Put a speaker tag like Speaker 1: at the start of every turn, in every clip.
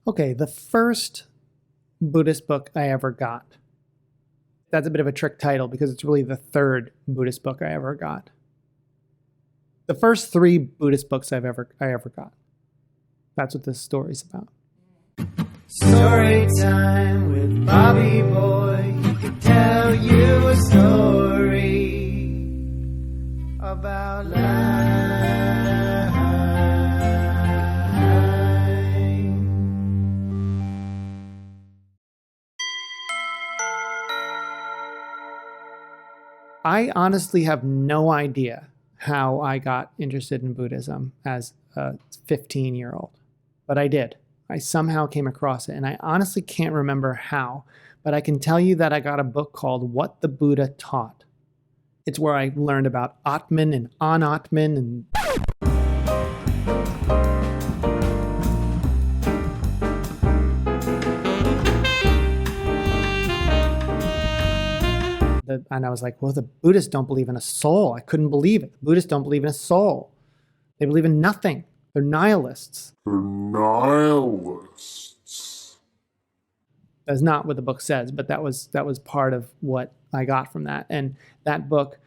Speaker 1: Okay, the first Buddhist book I ever got. That's a bit of a trick title because it's really the third Buddhist book I ever got. The first 3 Buddhist books I ever got. That's what this story's about.
Speaker 2: Story time with Bobby Boy. He could tell you a story about life.
Speaker 1: I honestly have no idea how I got interested in Buddhism as a 15-year-old, but I did. I somehow came across it, and I honestly can't remember how, but I can tell you that I got a book called What the Buddha Taught. It's where I learned about Atman and Anatman and and I was like, well, the Buddhists don't believe in a soul. I couldn't believe it. The Buddhists don't believe in a soul. They believe in nothing. They're nihilists. That's not what the book says, but that was part of what I got from that. And that book,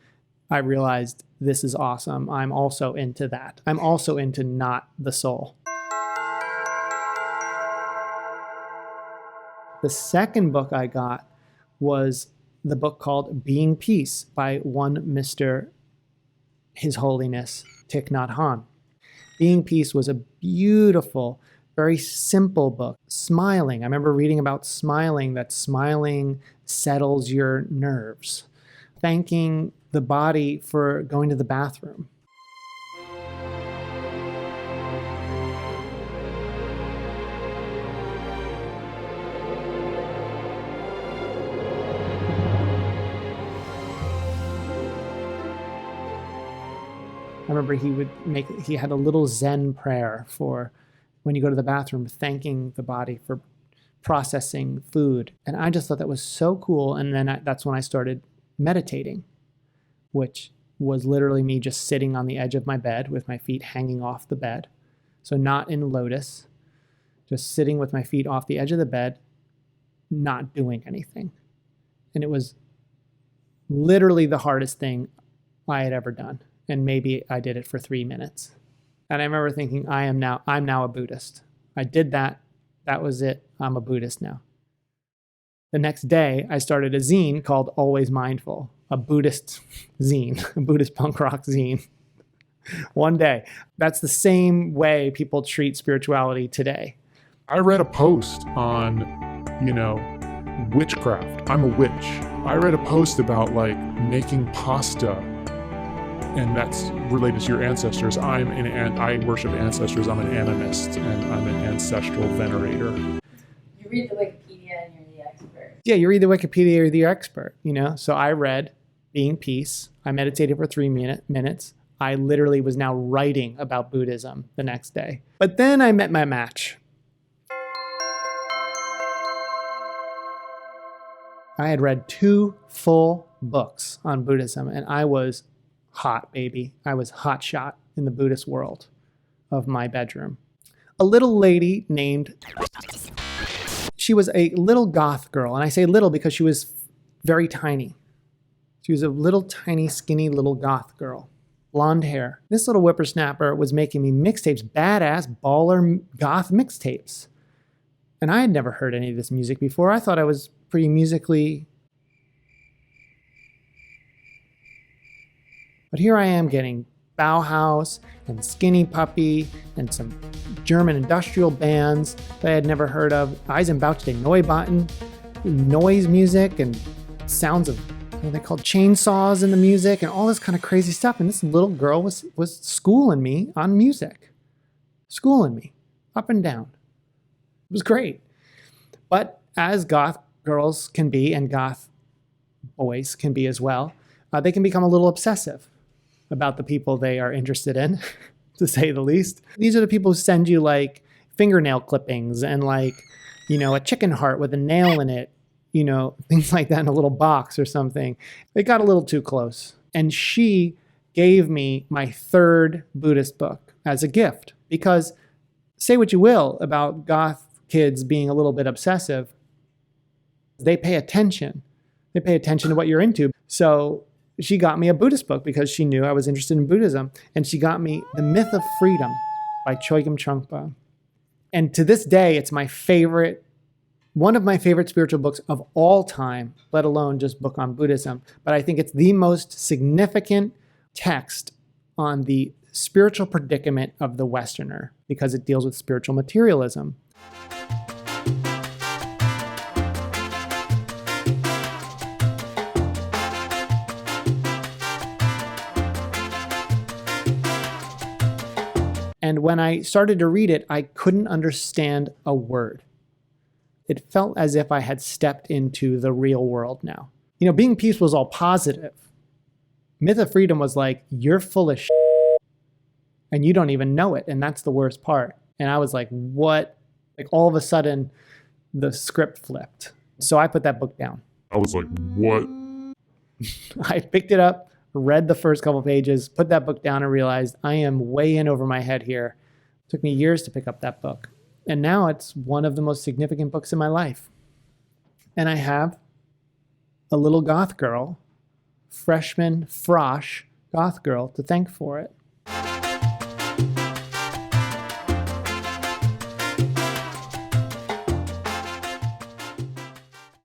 Speaker 1: I realized this is awesome. I'm also into that. I'm also into not the soul. The second book I got was the book called Being Peace by one Mr. His Holiness Thich Nhat Hanh. Being Peace was a beautiful, very simple book. Smiling. I remember reading about smiling, that smiling settles your nerves. Thanking the body for going to the bathroom. I remember he had a little Zen prayer for when you go to the bathroom, thanking the body for processing food. And I just thought that was so cool. And then that's when I started meditating, which was literally me just sitting on the edge of my bed with my feet hanging off the bed. So not in lotus, just sitting with my feet off the edge of the bed, not doing anything. And it was literally the hardest thing I had ever done. And maybe I did it for 3 minutes. And I remember thinking, I'm now a Buddhist. I did that. That was it. I'm a Buddhist now. The next day, I started a zine called Always Mindful, a Buddhist zine, a Buddhist punk rock zine. One day. That's the same way people treat spirituality today.
Speaker 3: I read a post on, witchcraft. I'm a witch. I read a post about making pasta, and that's related to your ancestors. I worship ancestors. I'm an animist, and I'm an ancestral venerator.
Speaker 4: You read the Wikipedia and you're the expert.
Speaker 1: Yeah, you read the Wikipedia, you're the expert, So I read Being Peace. I meditated for 3 minutes. I literally was now writing about Buddhism the next day. But then I met my match. I had read 2 full books on Buddhism, and I was hot, baby. I was hot shot in the Buddhist world of my bedroom. A little lady named, she was a little goth girl. And I say little because she was very tiny. She was a little tiny, skinny little goth girl. Blonde hair. This little whippersnapper was making me mixtapes, badass baller goth mixtapes. And I had never heard any of this music before. I thought I was pretty musically. But here I am getting Bauhaus and Skinny Puppy and some German industrial bands that I had never heard of. Eisenbach den Neubauten, noise music and sounds of, they called chainsaws in the music and all this kind of crazy stuff. And this little girl was schooling me on music. Schooling me up and down. It was great. But as goth girls can be, and goth boys can be as well, they can become a little obsessive about the people they are interested in, to say the least. These are the people who send you fingernail clippings and a chicken heart with a nail in it, things like that in a little box or something. It got a little too close. And she gave me my 3rd Buddhist book as a gift because say what you will about goth kids being a little bit obsessive, they pay attention. They pay attention to what you're into. So she got me a Buddhist book because she knew I was interested in Buddhism. And she got me The Myth of Freedom by Chogyam Trungpa. And to this day, it's my favorite, one of my favorite spiritual books of all time, let alone just book on Buddhism. But I think it's the most significant text on the spiritual predicament of the Westerner because it deals with spiritual materialism. And when I started to read it, I couldn't understand a word. It felt as if I had stepped into the real world now. You know, Being Peace was all positive. Myth of Freedom was like, you're full of shit and you don't even know it. And that's the worst part. And I was like, what? Like all of a sudden, the script flipped. So I put that book down.
Speaker 3: I was like, what?
Speaker 1: I picked it up, read the first couple pages, put that book down and realized I am way in over my head here. It took me years to pick up that book. And now it's one of the most significant books in my life. And I have a little goth girl, freshman frosh goth girl, to thank for it.